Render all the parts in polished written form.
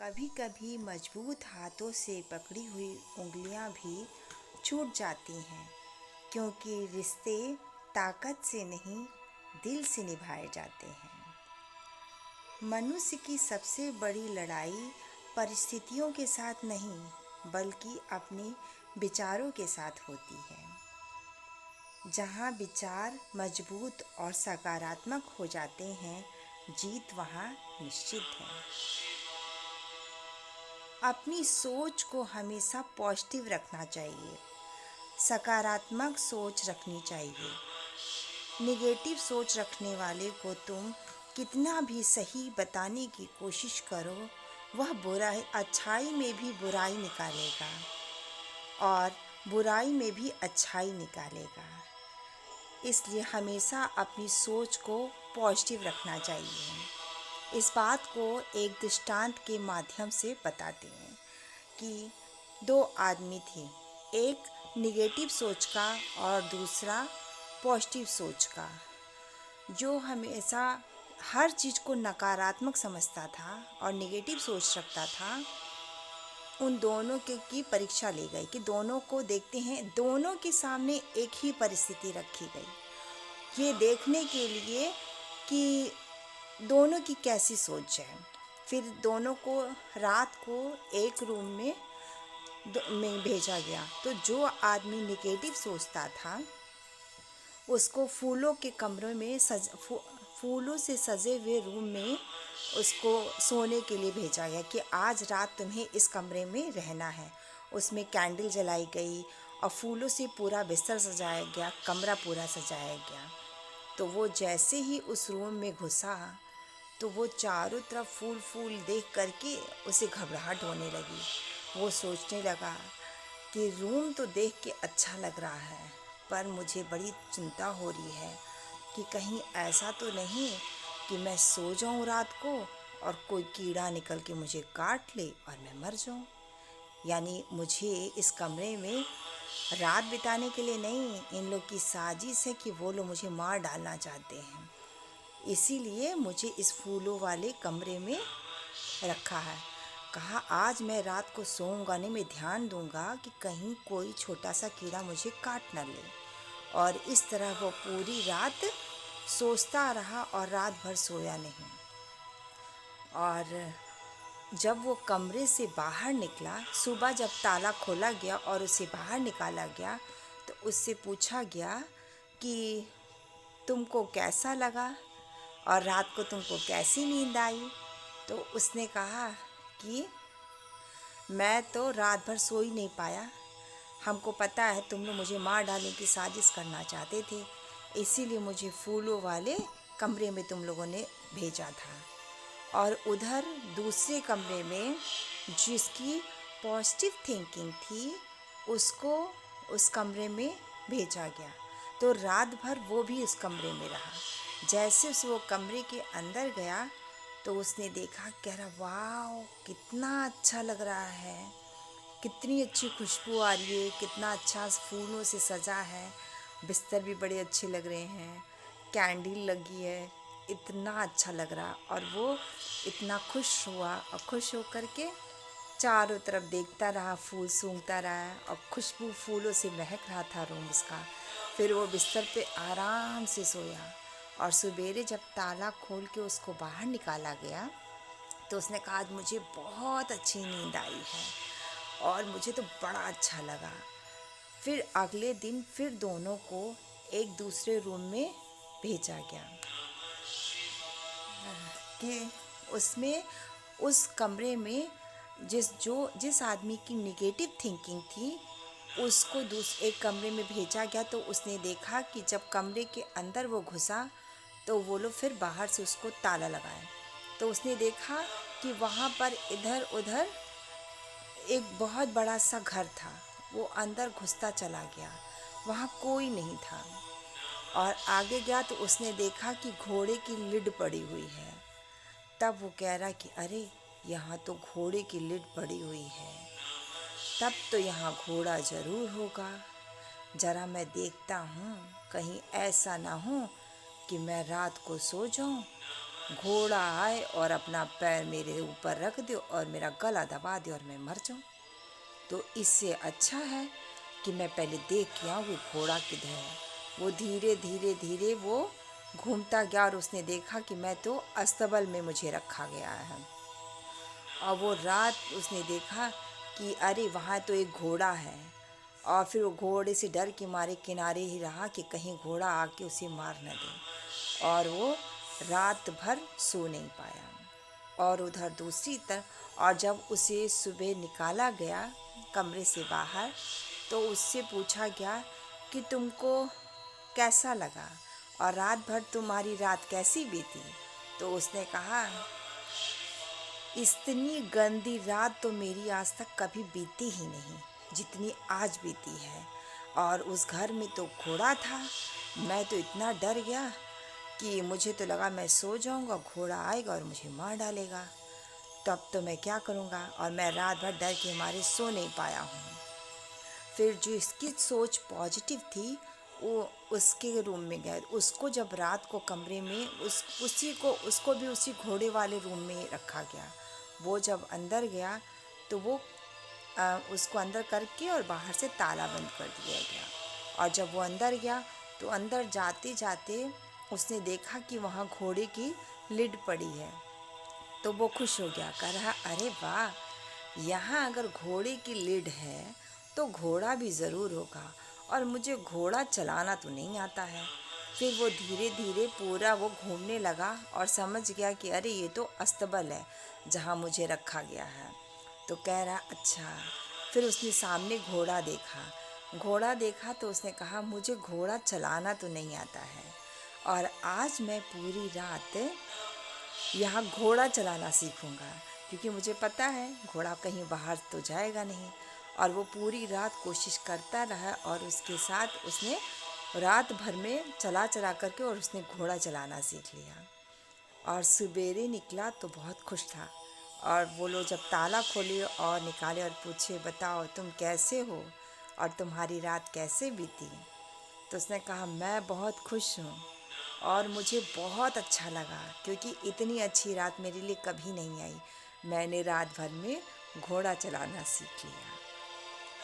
कभी कभी मजबूत हाथों से पकड़ी हुई उंगलियां भी छूट जाती हैं, क्योंकि रिश्ते ताकत से नहीं, दिल से निभाए जाते हैं। मनुष्य की सबसे बड़ी लड़ाई परिस्थितियों के साथ नहीं, बल्कि अपने विचारों के साथ होती है। जहाँ विचार मजबूत और सकारात्मक हो जाते हैं, जीत वहाँ निश्चित है। अपनी सोच को हमेशा पॉजिटिव रखना चाहिए, सकारात्मक सोच रखनी चाहिए। नेगेटिव सोच रखने वाले को तुम कितना भी सही बताने की कोशिश करो, वह बुराई अच्छाई में भी बुराई निकालेगा और बुराई में भी अच्छाई निकालेगा। इसलिए हमेशा अपनी सोच को पॉजिटिव रखना चाहिए। इस बात को एक दृष्टांत के माध्यम से बताते हैं कि दो आदमी थे, एक निगेटिव सोच का और दूसरा पॉजिटिव सोच का। जो हमेशा हर चीज़ को नकारात्मक समझता था और नेगेटिव सोच रखता था, उन दोनों की परीक्षा ली गई कि दोनों को देखते हैं, दोनों के सामने एक ही परिस्थिति रखी गई, ये देखने के लिए कि दोनों की कैसी सोच है। फिर दोनों को रात को एक रूम में भेजा गया। तो जो आदमी नेगेटिव सोचता था, उसको फूलों के कमरे में फूलों से सजे हुए रूम में उसको सोने के लिए भेजा गया कि आज रात तुम्हें इस कमरे में रहना है। उसमें कैंडल जलाई गई और फूलों से पूरा बिस्तर सजाया गया, कमरा पूरा सजाया गया। तो वो जैसे ही उस रूम में घुसा, तो वो चारों तरफ फूल फूल देख करके उसे घबराहट होने लगी। वो सोचने लगा कि रूम तो देख के अच्छा लग रहा है, पर मुझे बड़ी चिंता हो रही है कि कहीं ऐसा तो नहीं कि मैं सो जाऊं रात को और कोई कीड़ा निकल के मुझे काट ले और मैं मर जाऊं। यानी मुझे इस कमरे में रात बिताने के लिए नहीं, इन लोग की साजिश है कि वो लोग मुझे मार डालना चाहते हैं। इसीलिए मुझे इस फूलों वाले कमरे में रखा है। कहा आज मैं रात को सोऊंगा नहीं, मैं ध्यान दूंगा कि कहीं कोई छोटा सा कीड़ा मुझे काट न ले। और इस तरह वो पूरी रात सोचता रहा और रात भर सोया नहीं। और जब वो कमरे से बाहर निकला, सुबह जब ताला खोला गया और उसे बाहर निकाला गया, तो उससे पूछा गया कि तुमको कैसा लगा और रात को तुमको कैसी नींद आई। तो उसने कहा कि मैं तो रात भर सो ही नहीं पाया, हमको पता है तुम लोग मुझे मार डालने की साजिश करना चाहते थे, इसीलिए मुझे फूलों वाले कमरे में तुम लोगों ने भेजा था। और उधर दूसरे कमरे में जिसकी पॉजिटिव थिंकिंग थी, उसको उस कमरे में भेजा गया। तो रात भर वो भी उस कमरे में रहा। जैसे उसे वो कमरे के अंदर गया, तो उसने देखा, कह रहा वाह कितना अच्छा लग रहा है, कितनी अच्छी खुशबू आ रही है, कितना अच्छा फूलों से सजा है, बिस्तर भी बड़े अच्छे लग रहे हैं, कैंडल लगी है, इतना अच्छा लग रहा। और वो इतना खुश हुआ और खुश होकर के चारों तरफ देखता रहा, फूल सूंघता रहा और खुशबू फूलों से महक रहा था रूम उसका। फिर वो बिस्तर पे आराम से सोया और सवेरे जब ताला खोल के उसको बाहर निकाला गया, तो उसने कहा आज मुझे बहुत अच्छी नींद आई है और मुझे तो बड़ा अच्छा लगा। फिर अगले दिन फिर दोनों को एक दूसरे रूम में भेजा गया कि उसमें उस कमरे में जिस आदमी की नेगेटिव थिंकिंग थी, उसको एक कमरे में भेजा गया। तो उसने देखा कि जब कमरे के अंदर वो घुसा, तो वो लोग फिर बाहर से उसको ताला लगाए। तो उसने देखा कि वहाँ पर इधर उधर एक बहुत बड़ा सा घर था। वो अंदर घुसता चला गया, वहाँ कोई नहीं था। और आगे गया तो उसने देखा कि घोड़े की लिड पड़ी हुई है। तब वो कह रहा कि अरे यहाँ तो घोड़े की लिड पड़ी हुई है, तब तो यहाँ घोड़ा ज़रूर होगा। ज़रा मैं देखता हूँ, कहीं ऐसा ना हो कि मैं रात को सो जाऊँ घोड़ा आए और अपना पैर मेरे ऊपर रख दे और मेरा गला दबा दे और मैं मर जाऊं, तो इससे अच्छा है कि मैं पहले देख के आऊँ वो घोड़ा किधर है। वो धीरे धीरे धीरे वो घूमता गया और उसने देखा कि मैं तो अस्तबल में मुझे रखा गया है। और वो रात उसने देखा कि अरे वहाँ तो एक घोड़ा है, और फिर वो घोड़े से डर के मारे किनारे ही रहा कि कहीं घोड़ा आके उसे मार न दे, और वो रात भर सो नहीं पाया। और उधर दूसरी तरफ, और जब उसे सुबह निकाला गया कमरे से बाहर, तो उससे पूछा गया कि तुमको कैसा लगा और रात भर तुम्हारी रात कैसी बीती। तो उसने कहा, इतनी गंदी रात तो मेरी आज तक कभी बीती ही नहीं जितनी आज बीती है। और उस घर में तो घोड़ा था, मैं तो इतना डर गया कि मुझे तो लगा मैं सो जाऊंगा, घोड़ा आएगा और मुझे मार डालेगा, तब तो मैं क्या करूंगा। और मैं रात भर डर के मारे सो नहीं पाया हूँ। फिर जो इसकी सोच पॉजिटिव थी, वो उसके रूम में गए। उसको जब रात को कमरे में उसको भी उसी घोड़े वाले रूम में रखा गया। वो जब अंदर गया तो वो उसको अंदर करके और बाहर से ताला बंद कर दिया गया। और जब वो अंदर गया तो अंदर जाते जाते उसने देखा कि वहाँ घोड़े की लिड पड़ी है। तो वो खुश हो गया, कह रहा, अरे वाह, यहाँ अगर घोड़े की लिड है तो घोड़ा भी ज़रूर होगा, और मुझे घोड़ा चलाना तो नहीं आता है। फिर वो धीरे धीरे पूरा वो घूमने लगा और समझ गया कि अरे ये तो अस्तबल है जहाँ मुझे रखा गया है। तो कह रहा, अच्छा। फिर उसने सामने घोड़ा देखा तो उसने कहा, मुझे घोड़ा चलाना तो नहीं आता है, और आज मैं पूरी रात यहाँ घोड़ा चलाना सीखूँगा, क्योंकि मुझे पता है घोड़ा कहीं बाहर तो जाएगा नहीं। और वो पूरी रात कोशिश करता रहा, और उसके साथ उसने रात भर में चला करके और उसने घोड़ा चलाना सीख लिया। और सवेरे निकला तो बहुत खुश था। और वो लोग जब ताला खोले और निकाले और पूछे, बताओ तुम कैसे हो और तुम्हारी रात कैसे बीती। तो उसने कहा, मैं बहुत खुश हूँ और मुझे बहुत अच्छा लगा, क्योंकि इतनी अच्छी रात मेरे लिए कभी नहीं आई। मैंने रात भर में घोड़ा चलाना सीख लिया।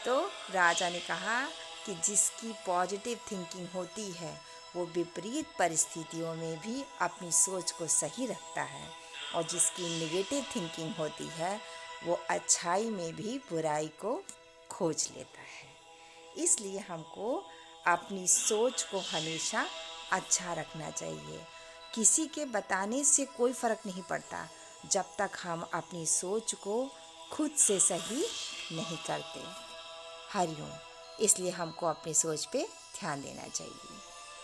तो राजा ने कहा कि जिसकी पॉजिटिव थिंकिंग होती है वो विपरीत परिस्थितियों में भी अपनी सोच को सही रखता है, और जिसकी नेगेटिव थिंकिंग होती है वो अच्छाई में भी बुराई को खोज लेता है। इसलिए हमको अपनी सोच को हमेशा अच्छा रखना चाहिए। किसी के बताने से कोई फ़र्क नहीं पड़ता जब तक हम अपनी सोच को खुद से सही नहीं करते। हरिओम। इसलिए हमको अपनी सोच पे ध्यान देना चाहिए।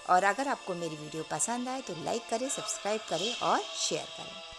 और अगर आपको मेरी वीडियो पसंद आए तो लाइक करें, सब्सक्राइब करें और शेयर करें।